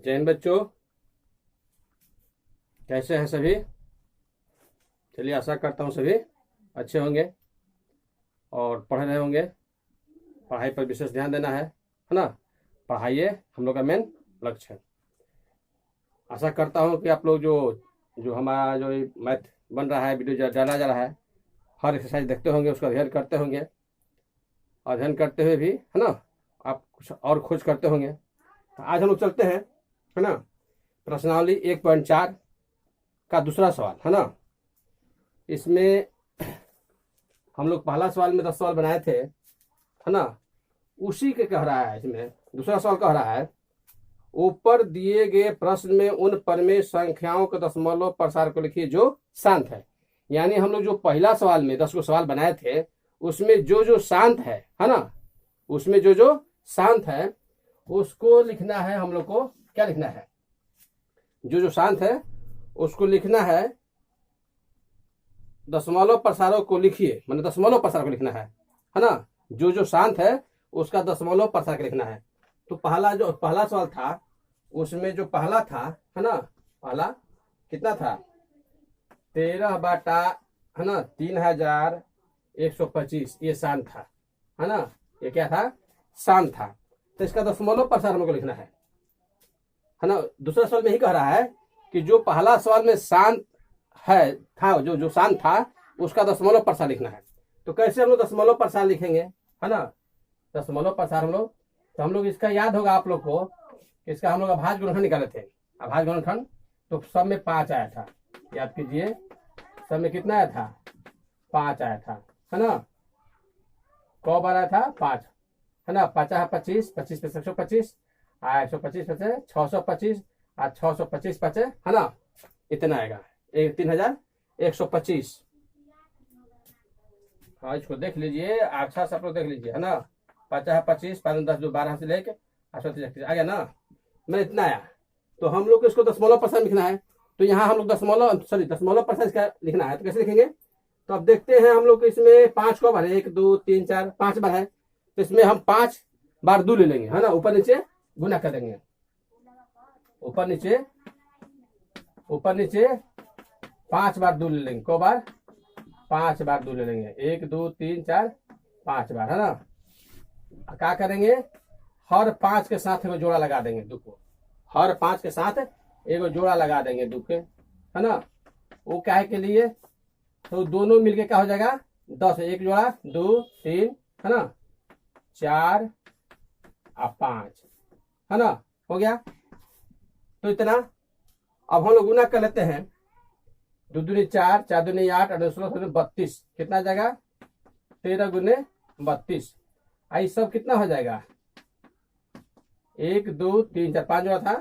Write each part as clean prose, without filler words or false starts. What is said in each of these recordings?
जय हिंद बच्चों, कैसे हैं सभी। चलिए, आशा करता हूँ सभी अच्छे होंगे और पढ़ रहे होंगे। पढ़ाई पर विशेष ध्यान देना है ना। पढ़ाई हम लोग का मेन लक्ष्य है। आशा करता हूँ कि आप लोग जो हमारा जो मैथ बन रहा है, वीडियो डाला जा रहा है, हर एक्सरसाइज देखते होंगे, उसका अध्ययन करते होंगे। अध्ययन करते हुए भी है ना आप कुछ और खोज करते होंगे। तो आज हम लोग चलते हैं है ना प्रश्नावली 1.4 का दूसरा सवाल है ना। इसमें हम लोग पहला सवाल में 10 सवाल बनाए थे है ना, उसी के कह रहा है। इसमें दूसरा सवाल कह रहा है, ऊपर दिए गए प्रश्न में उन परमेय संख्याओं के दशमलव प्रसार को लिखिए जो शांत है। यानी हम लोग जो पहला सवाल में 10 को सवाल बनाए थे, उसमें जो शांत है ना, उसमें जो शांत है उसको लिखना है। हम लोग को क्या लिखना है? जो शांत है उसको लिखना है। दशमलव प्रसारों को लिखिए, मतलब दशमलव प्रसार को लिखना है ना। जो शांत है उसका दशमलव प्रसार लिखना है। तो पहला सवाल था, उसमें जो पहला था है ना, पहला कितना था? 13 बटा है ना 3125, ये शांत था है ना। ये क्या था? शांत था। तो इसका दशमलव प्रसार हमको लिखना है ना। दूसरा सवाल में ही कह रहा है कि जो पहला सवाल में शांत है था, जो शांत था उसका दशमलव प्रसार लिखना है। तो कैसे हम लोग दशमलव प्रसार लिखेंगे है ना? दशमलव प्रसार हम लोग इसका याद होगा आप लोग को, इसका हम लोग अभाज्य गुणनखंड निकाले थे। अभाज्य गुणनखंड तो सब में 5 आया था, याद कीजिए। सब में कितना आया था? 5 आया था है ना। कौ बार आया था? 5 है ना। 50 25, 25 पे 125 आया, 125 पे 625 और 625 पचे है ना, इतना आएगा 3125। हाँ, इसको देख लीजिए, अच्छा सब लोग देख लीजिए है ना। 50 25 5 10 12 से लेके 38 आ गया ना, मैं इतना आया। तो हम लोग को इसको दशमलव प्रसार लिखना है। तो यहाँ हम लोग दशमलव प्रसार इसका लिखना है। तो कैसे लिखेंगे? तो अब देखते हैं हम लोग इसमें 5 को बार 1 2 3 4 5 बार है। तो इसमें हम 5 बार 2 ले लेंगे है ना, ऊपर नीचे गुना कर देंगे। ऊपर नीचे 5 बार 2 ले लेंगे। को बार? 5 बार 2 ले लेंगे। 1 2 3 4 5 बार है ना। क्या करेंगे? हर 5 के साथ एक जोड़ा लगा देंगे 2 को। हर 5 के साथ एक जोड़ा लगा देंगे 2 के है ना। वो क्या है के लिए? तो दोनों मिलके क्या हो जाएगा? 10। एक जोड़ा 2 3 है ना, 4 और 5 है ना, हो गया। तो इतना। अब हम लोग गुना कर लेते हैं। 2 दूनी 4, 4 दूनी 8, 8 16 32, कितना आ जाएगा? 13 गुने 32। आई सब कितना हो जाएगा? 1 2 3 4 5 जोड़ा था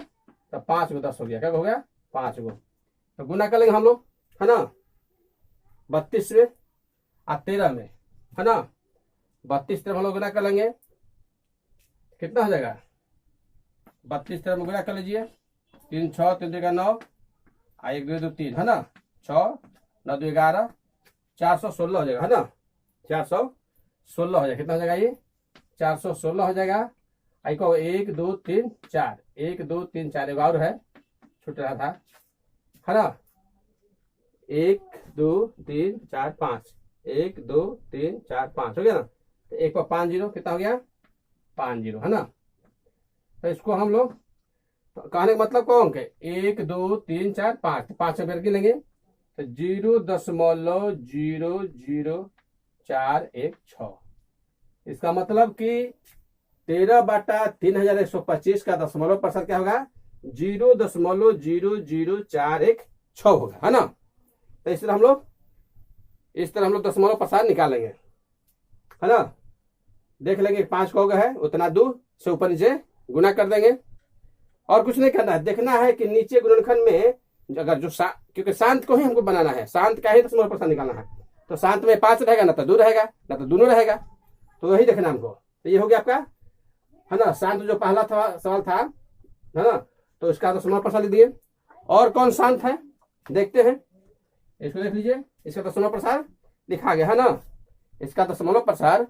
तो 5 को 10 हो गया। क्या हो गया? 5 को। तो गुना कर लेंगे हम लोग है ना, 32 में और 13 में है ना। 32 13 हम लोग गुना कर लेंगे, कितना हो जाएगा? 32 13 में गुना कर लीजिए। 3 6 3 2 9 1 2 2 3 है ना, 6 9 2 11, 416 हो जाएगा है ना। 416 हो जाएगा। कितना हो जाएगा? ये 416 हो जाएगा। आई को 1 2 3 4, 1 2 3 4 एक और है, छूट रहा था है ना। 1 2 3 4 5, 1 2 3 4 5 हो गया ना। तो 1 पर 5 0, कितना हो गया? 5 0 है ना। तो इसको हम लोग कहने का मतलब कौन के 1 2 3 4 5, 5 से गिन लेंगे तो 0.00041 इसका मतलब कि 13 बटा 3125 का दशमलव प्रसार क्या होगा? 0.00416 होगा है ना। तो इस तरह हम लोग दशमलव प्रसार निकालेंगे है ना। देख लेंगे 5 को हो गया है, उतना 2 से ऊपर नीचे गुना कर देंगे। और कुछ नहीं करना है, देखना है कि नीचे गुणनखंड में अगर क्योंकि शांत को ही हमको बनाना है, शांत का ही दशमलव प्रसार निकालना है। तो शांत में 5 रहेगा, ना तो 2 रहेगा, ना तो दोनों रहेगा। तो वही देखना हमको। तो ये हो गया आपका है ना। शांत जो पहला सवाल था है ना, तो इसका दशमलव प्रसार लिख दिए। और कौन शांत है देखते हैं, इसको देख लीजिए। इसका दशमलव प्रसार लिखा गया है ना, इसका दशमलव प्रसार।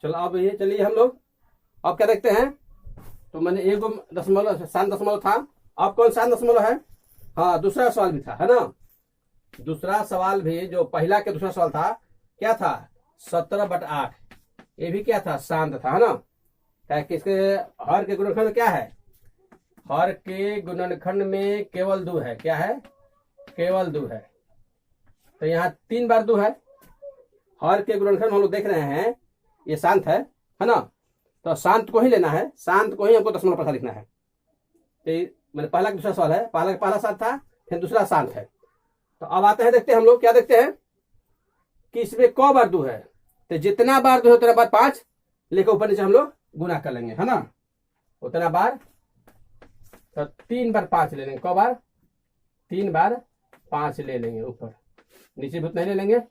चलो अब ये चलिए हम लोग अब क्या देखते हैं तो मैंने एक दशमलव शांत दशमलव था। अब कौन शांत दशमलव है? हाँ, दूसरा सवाल भी था, है ना। दूसरा सवाल भी जो पहला के दूसरा सवाल था, क्या था? 17/8। ये भी क्या था? शांत था, है ना। क्या किसके हर के गुणनखंड में क्या है? हर के गुणनखंड में केवल 2 है। क्या है? केवल 2 है। तो यहाँ 3 बार 2 है। हर के गुणनखंड हम लोग देख रहे हैं, ये शांत है ना। तो शांत को ही लेना है, शांत को ही हमको दशमलव प्रसार लिखना है। तो मैंने पहला दूसरा सवाल है, पहला शांत था, फिर दूसरा शांत है। तो अब आते हैं, देखते हैं हम लोग क्या देखते हैं कि इसमें क बार 2 है। तो जितना बार 2 है उतना बार 5 लेकर ऊपर नीचे हम लोग गुना कर लेंगे, है ना। उतना बार, तो 3 बार 5 ले लेंगे। क बार? 3 बार 5 ले लेंगे ऊपर, नीचे भी उतना ही ले लेंगे।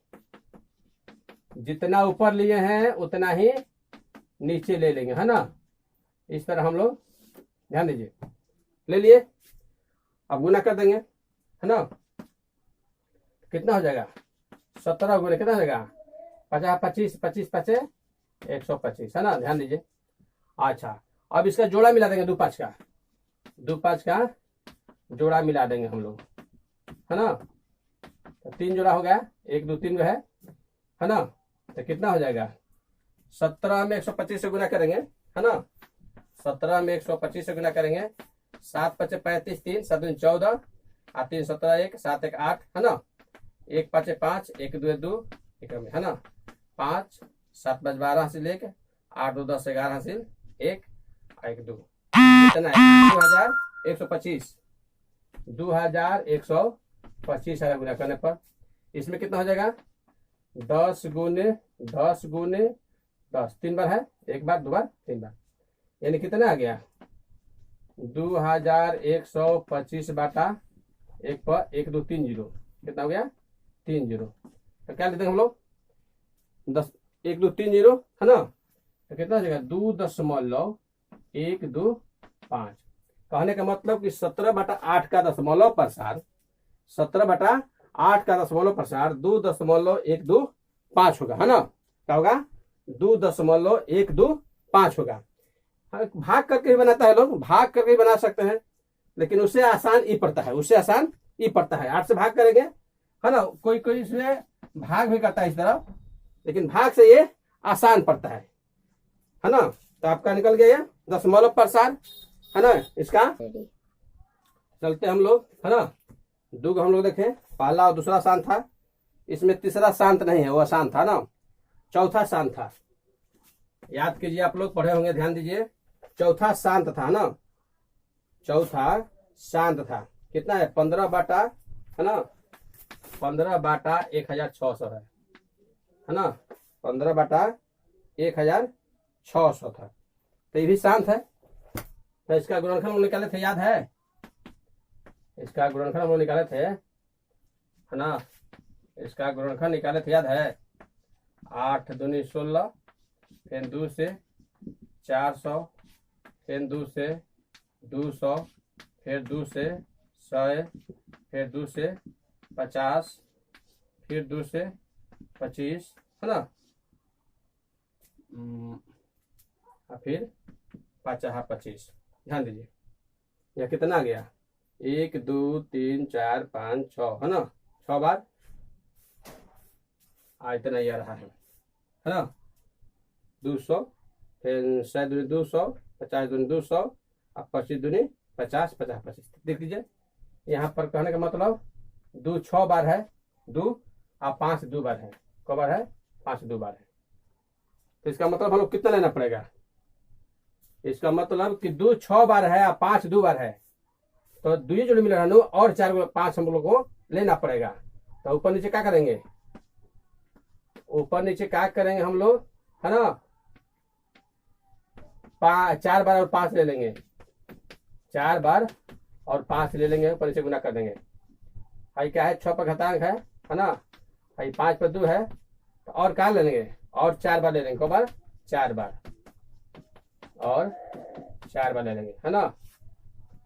जितना ऊपर लिए हैं उतना ही नीचे ले लेंगे, है ना। इस तरह हम लोग, ध्यान दीजिए, ले लिए। अब गुना कर देंगे, है ना। कितना हो जाएगा? 17 गुना कितना हो जाएगा? 50, 25, 25 5 125, है ना। ध्यान दीजिए। अच्छा, अब इसका जोड़ा मिला देंगे, 2 5 का, 2 5 का जोड़ा मिला देंगे हम लोग, है ना। तो 3 जोड़ा हो गया, 1 2 3 है ना। तो कितना हो जाएगा? 17 में 125 से गुना करेंगे, है ना। 17 में 125 से गुना करेंगे। 7 5 35, 3 7 2 14, 3 17 1 7 1 8, है ना। 1 5 5, 1 2 2, है ना। 5 7 5 12 हासिल 1, 8 2 10 11 हासिल 1 1 2, कितना है? 2125। 2125 है गुना करने पर। इसमें कितना हो जाएगा? 10 गुने 10 गुने 10, 3 बार है, 1 बार 2 बार 3 बार, यानी कितना आ गया? 2125 बाटा 1 पर 1 2 3 0, कितना हो गया? 3 0। तो क्या लेते हैं हम लोग? 10 1 2 3 0, है ना। तो कितना हो जाएगा? 2.125। कहने का मतलब कि 17/8 का दशमलव प्रसार, 17/8 का दशमलव प्रसार 2.125 होगा, है ना। क्या होगा? 2.125 होगा। भाग करके भी बनाता है लोग, भाग करके भी बना सकते हैं, लेकिन उससे आसान ई पड़ता है, उससे आसान ई पड़ता है। 8 से भाग करेंगे, है ना। कोई कोई इसमें भाग भी करता है इस तरह, लेकिन भाग से ये आसान पड़ता है ना। तो आपका निकल गया ये दशमलव प्रसार, है ना। इसका चलते हम लोग, है ना। 2 हम लोग देखें, पहला और दूसरा शांत था। इसमें तीसरा शांत नहीं है, वो अशांत था ना। चौथा शांत था, याद कीजिए, आप लोग पढ़े होंगे, ध्यान दीजिए। चौथा शांत था ना, चौथा शांत था। कितना है? 15 बाटा, है ना, 15 बाटा 1600 है ना। 15 बाटा 1600 था। तो ये भी शांत है। तो इसका गुणनखंड हम निकाले थे, याद है? इसका गुणनखंड हम निकाले थे, है ना। इसका गुणनखंड निकाले थे, याद है? 8 दूनी 16, फिर 2 से 400, फिर 2 से 200, फिर 2 से 100, फिर 2 से 50, फिर 2 से 25, है ना। फिर 5 25। ध्यान दीजिए, यह कितना आ गया? 1 2 3 4 5 6, है ना। 6 बार इतना ही आ रहा है ना। 200, फिर 100 दूनी 200, 50 दूनी 200, अब 25 दूनी 50, 50 25। देख लीजिए, यहाँ पर कहने का मतलब 2 6 बार है, 2 और 5 2 बार है। क बार है? 5 2 बार है। तो इसका मतलब हम लोग कितना लेना पड़ेगा? इसका मतलब कि 2 6 बार है और 5 2 बार है, तो 2 जोड़ी मिल रहा है, और 4 5 हम लोग को लेना पड़ेगा। तो ऊपर नीचे क्या करेंगे? ऊपर नीचे क्या करेंगे हम लोग, है ना। 4 बार और 5 ले लेंगे, 4 बार और 5 ले लेंगे, ऊपर नीचे गुना कर देंगे। भाई क्या है? 6 पर घातांक है ना। भाई 5 पर 2 है, तो और क्या ले लेंगे? और 4 बार ले लेंगे। कब बार? 4 बार और 4 बार ले लेंगे, है ना।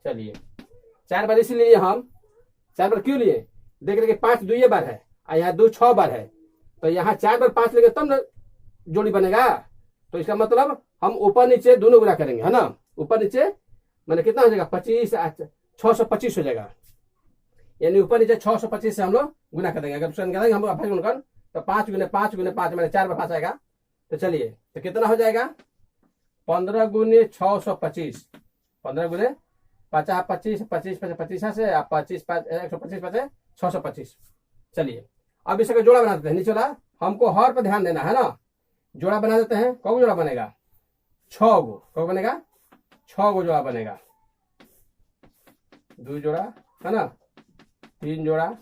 चलिए, 4 बार इसीलिए हम 4 बार क्यों लिए? देख रहे 5 2 ये बार है और यहाँ 2 6 बार है, तो यहाँ 4 बार 5 लेंगे तब ना जोड़ी बनेगा। तो इसका मतलब हम ऊपर नीचे दोनों गुना करेंगे, है ना। ऊपर नीचे मैंने कितना हो जाएगा 25, 625 हो जाएगा। यानी ऊपर नीचे 625 से हम लोग गुना कर देंगे। अगर करेंगे हम लोग गुणनखंड तो 5 गुने 5 गुने 5 मैंने 4 बार 5 आएगा। तो चलिए तो कितना हो जाएगा 15 गुने 625, 15 गुने 50 25 25 25 से 25 125 5 625। चलिए अब इसका जोड़ा बना देते हैं। नीचे वाला हमको हर पर ध्यान देना है ना। जोड़ा बना देते हैं। कौ जोड़ा बनेगा 6 गो। कौ बनेगा 6 गो जोड़ा बनेगा। 2 जोड़ा है ना, 3 जोड़ा,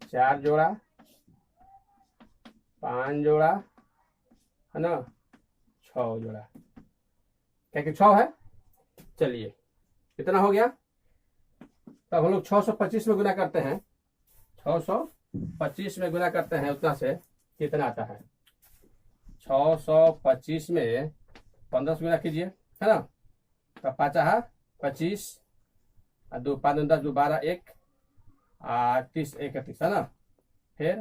4 जोड़ा, 5 जोड़ा है ना, 6 जोड़ा। क्या कि 6 है। चलिए कितना हो गया। तब हम लोग 625 में गुना करते हैं। 625 में गुना करते हैं उतना से कितना आता है 625 में 15 से गुना कीजिए है ना। तो 5 है 25, 2 5 10 2 12 1 30 31 है ना। फिर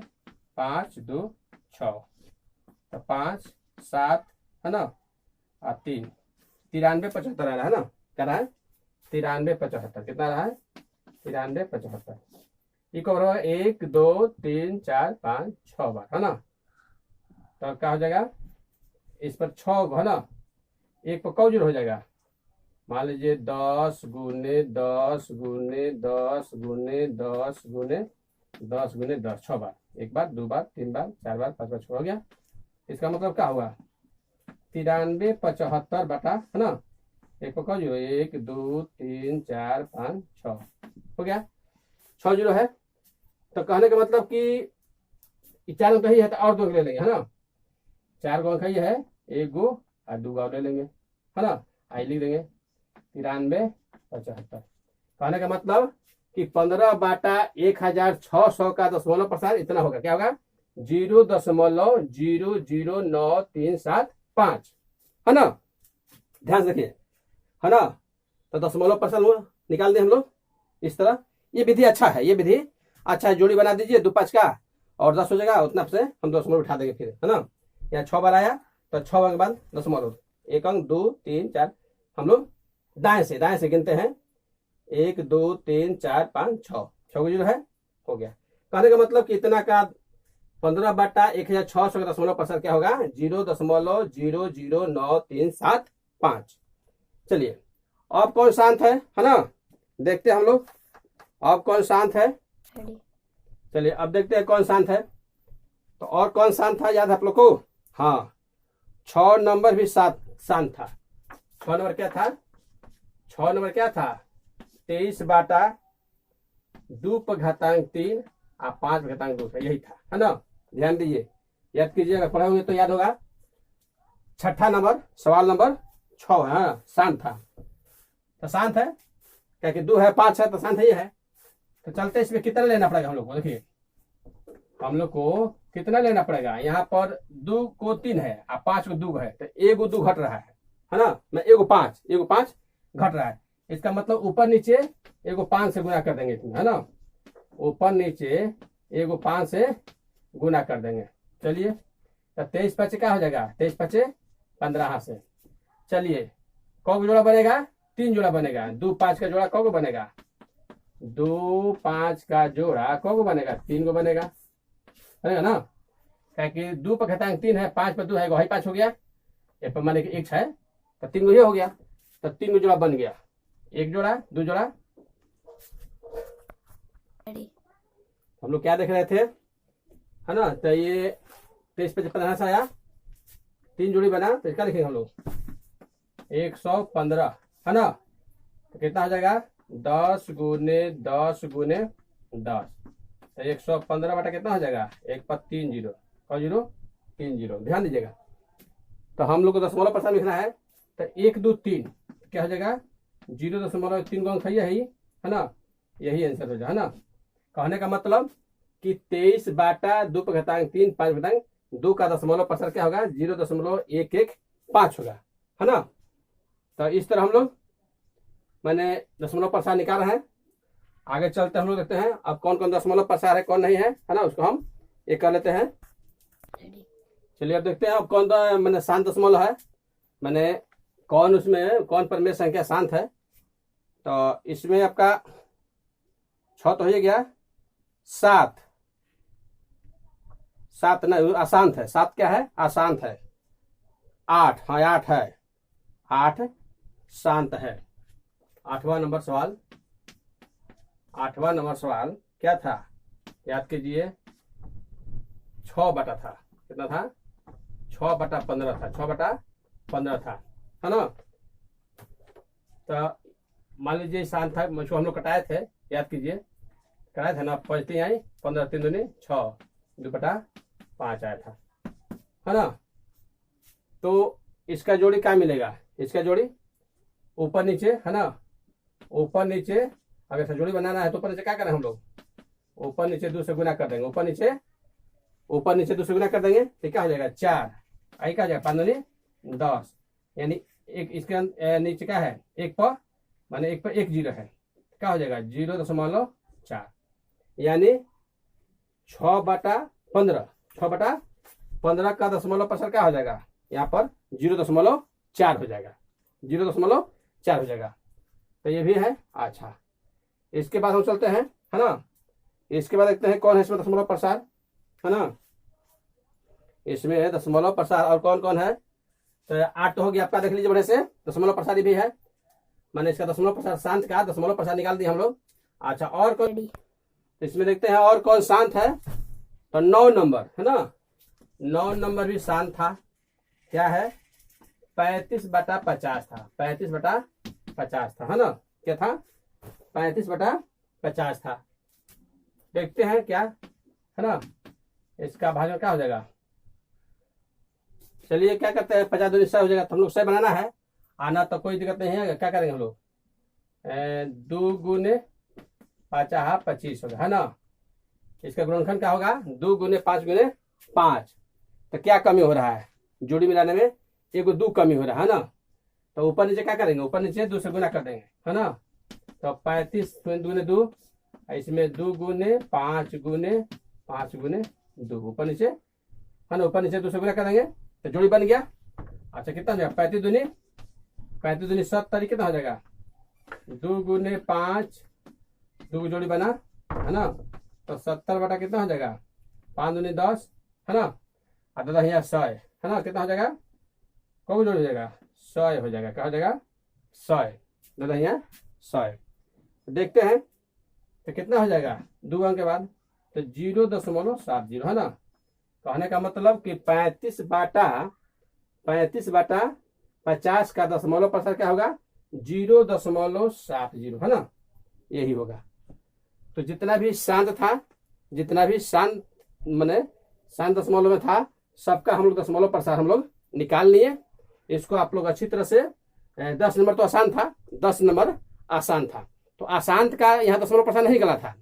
5 2 6 तो 5 7 है ना, 3 93 75 आ रहा है ना। क्या रहा है 93 75। कितना रहा है 93 75। ये कब रहा 1 2 3 4 5 6 बार है ना। तो क्या हो जाएगा इस पर 6 है ना, एक पर कौ जीरो हो जाएगा। मान लीजिए 10 गुने 10 गुने 10 गुने 10 गुने 10 गुने 10 6 बार। 1 बार 2 बार 3 बार 4 बार 5 बार 6 हो गया। इसका मतलब क्या हुआ 93 75 बटा है ना, एक पर कौ जीरो 1 2 3 4 5 6 हो गया। 6 जीरो है। तो कहने का मतलब कि 4 अंक ही है तो और 2 ले लेंगे है ना। 4 गो अंक ही है, 1 गो और 2 गो ले लेंगे है ना। आई लिख देंगे 93 75। कहने का मतलब कि 15 बाटा 1600 का दशमलव प्रसार इतना होगा। क्या होगा 0.00937 है ना। ध्यान रखिए है ना। तो दशमलव प्रसार निकाल दें हम लोग इस तरह। ये विधि अच्छा है, ये विधि अच्छा है। जोड़ी बना दीजिए 2 5 का और 10 हो जाएगा। उतना से हम दशमलव उठा देंगे फिर है ना। यहाँ 6 बार आया तो 6 अंक बाद दशमलव 1 अंक 2 3 4 हम लोग दाएं से गिनते हैं 1 2 3 4 5 6 6 जो है हो गया। कहने का मतलब कि इतना का 15 बटा 1600 का दशमलव प्रसार क्या होगा 0.00937। चलिए अब कौन शांत है ना, देखते हैं हम लोग अब कौन शांत है। चलिए अब देखते हैं कौन शांत है। तो और कौन शांत था याद है आप लोग को। हाँ 6 नंबर भी शांत था। 6 नंबर क्या था 6 नंबर क्या था 23 बाटा 2 पर घातांक 3 और 5 पर घातांक 2 यही था है ना। ध्यान दीजिए याद कीजिए, अगर पढ़े होंगे तो याद होगा। 6ठा नंबर सवाल नंबर 6 है शांत था। तो शांत है क्या कि 2 है 5 है तो शांत ही है। तो चलते इसमें कितना लेना पड़ेगा हम लोग को। देखिए हम लोग को कितना लेना पड़ेगा। यहाँ पर 2 को 3 है और 5 को 2 है तो 1 2 घट रहा है ना। मैं 1 5 घट रहा है। इसका मतलब ऊपर नीचे 1 5 से गुना कर देंगे है ना। ऊपर नीचे 1 5 से गुना कर देंगे। चलिए तो 23 5 क्या हो जाएगा 23 5 15 से। चलिए कौ जोड़ा बनेगा 3 जोड़ा बनेगा। 2 5 का जोड़ा कौ बनेगा 2 5 का जोड़ा कौ बनेगा 3 गो बनेगा ना। क्या कि 2 पर घातांक 3 है 5 पर 2 है वही 5 हो गया। ये पर माने कि 1 है तो 3 गो ये हो गया। तो 3 गो जोड़ा बन गया। 1 जोड़ा 2 जोड़ा। हम लोग क्या देख रहे थे है ना। तो ये 23 पे 15 से आया 3 जोड़ी बना तो इसका लिखेंगे हम लोग 115 है ना। तो कितना हो जाएगा 10 गुने 10 गुने 10। तो 115 बटा कितना हो जाएगा 1 पर 3 जीरो और 0 3 जीरो। ध्यान दीजिएगा। तो हम लोग को दशमलव प्रसार लिखना है तो 1 2 3 क्या हो जाएगा 0.3 अंक है ना। यही आंसर हो जाए है ना। कहने का मतलब कि 23 बाटा 2 पर घातांक 3 5 घातांक 2 का दशमलव प्रसार क्या होगा 0.115 होगा है ना। तो इस तरह हम लोग मैंने दशमलव प्रसार निकाल रहे हैं। आगे चलते हम लोग देखते हैं अब कौन कौन दशमलव प्रसार है कौन नहीं है ना। उसको हम एक कर लेते हैं। चलिए अब देखते हैं अब कौन मैंने शांत दशमलव है। मैंने कौन उसमें कौन परिमेय संख्या शांत है, तो इसमें आपका 6 तो हो गया, 7 ना अशांत है, 7 क्या है अशांत है, 8 हाँ 8 है, 8 शांत है। 8वां नंबर सवाल क्या था, याद कीजिए 6 बटा था, कितना था 6 बटा 15 था, 6 बटा 15 था, है ना। तो मान लीजिए शांत था, मुझको हम लोग कटाए थे, याद कीजिए कराए थे ना, 5 3 आई 15 3 दूनी 6 2 बटा 5 आया था, है ना। तो इसका जोड़ी क्या मिलेगा, इसका जोड़ी ऊपर नीचे, है ना, ऊपर नीचे। अगर ऐसा जोड़ी बनाना है तो ऊपर नीचे क्या करें हम लोग, ऊपर नीचे 2 से गुना कर देंगे, ऊपर नीचे 2 से गुना कर देंगे तो क्या हो जाएगा 4, आई क्या हो जाएगा 5 दूनी 10, यानी एक इसके नीचे क्या है 1 पर, माने 1 पर 1 जीरो है, क्या हो जाएगा 0.4, यानी 6 बटा 15 का दशमलव प्रसार क्या हो जाएगा, यहाँ पर 0.4 हो जाएगा, 0.4 हो जाएगा। तो ये भी है। अच्छा, इसके बाद हम चलते हैं, है ना, इसके बाद देखते हैं कौन है इसमें दशमलव प्रसार, है ना। इसमें है दशमलव प्रसार और कौन कौन है, तो 8 तो हो गया आपका, देख लीजिए बढ़िया से, दशमलव प्रसार भी है, मैंने इसका दशमलव प्रसार शांत का दशमलव प्रसार निकाल दिया हम लोग। अच्छा, और कौन, तो इसमें देखते हैं और कौन शांत है, तो 9 नंबर, है ना, 9 नंबर भी शांत था, क्या है 35 बटा 50 था, 35 बटा 50 था, है ना, क्या था 35 बटा 50 था। देखते हैं क्या, है ना, इसका भाजन क्या हो जाएगा, चलिए क्या करते हैं 50 दूनी 100 हो जाएगा, तो हम लोग 100 बनाना है, आना तो कोई दिक्कत नहीं है, क्या करेंगे हम लोग 2 गुने 5 25 होगा, है ना। इसका गुणनखंड क्या होगा 2 गुने 5 गुने 5, तो क्या कमी हो रहा है, जोड़ी मिलाने में 1 2 कमी हो रहा है ना। तो ऊपर नीचे क्या करेंगे, ऊपर नीचे 2 से गुना कर देंगे, है ना। तो 35 गुने 2, इसमें 2 गुने 5 गुने 5 गुने 2, ऊपर नीचे, है ना, ऊपर नीचे 2 से गुना कर देंगे तो जोड़ी बन गया। अच्छा, कितना हो जाएगा 35 दूनी 70, कितना हो जाएगा 2 गुने 5, 2 जोड़ी बना, है ना, तो 70 बटा कितना हो जाएगा 5 दूनी 10, है ना, और दादा यहाँ 100, है ना, कितना हो जाएगा कौन जोड़ हो जाएगा 100 हो जाएगा, क्या हो जाएगा 100, दादा यहाँ 100। देखते हैं तो कितना हो जाएगा 2 अंक के बाद, तो 0.70, है ना। कहने का मतलब कि 35 बटा 50 का दशमलव प्रसार क्या होगा 0.70, है ना, यही होगा। तो जितना भी शांत था, जितना भी शांत माने शांत दशमलव में था, सबका हम लोग दशमलव प्रसार हम लोग निकाल लिए। इसको आप लोग अच्छी तरह से 10 नंबर तो आसान था, 10 नंबर आसान था, तो अशांत का यहाँ दशमलव प्रसार नहीं निकला था।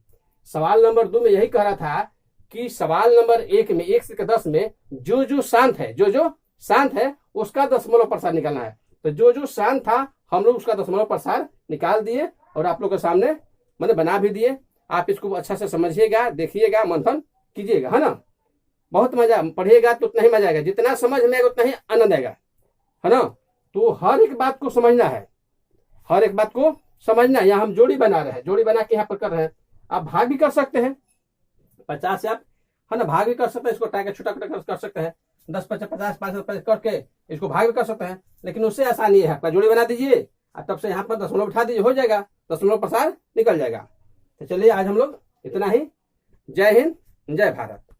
सवाल नंबर 2 में यही कह रहा था कि सवाल नंबर 1 में 1 से 10 में जो जो शांत है उसका दशमलव प्रसार निकालना है। तो जो जो शांत था हम लोग उसका दशमलव प्रसार निकाल दिए और आप लोग के सामने मैंने बना भी दिए। आप इसको अच्छा से समझिएगा, देखिएगा, मंथन कीजिएगा, है ना। बहुत मजा, पढ़िएगा तो उतना ही मजा आएगा, जितना समझ में आएगा उतना ही आनंद आएगा, है ना। तो हर एक बात को समझना है, हर एक बात को समझना। यहाँ हम जोड़ी बना रहे हैं, जोड़ी बना के यहाँ पर कर रहे हैं। आप भाग भी कर सकते हैं 50 से, आप है ना भाग भी कर सकते हैं, इसको टाइगर छोटा कर सकते हैं 10 50 50 5 करके इसको भाग भी कर सकते हैं। लेकिन उससे आसानी है, आपका जोड़ी बना दीजिए और तब से यहाँ पर दशमलव बिठा दीजिए, हो जाएगा, दशमलव प्रसार निकल जाएगा। तो चलिए आज हम लोग इतना ही। जय हिंद, जय भारत।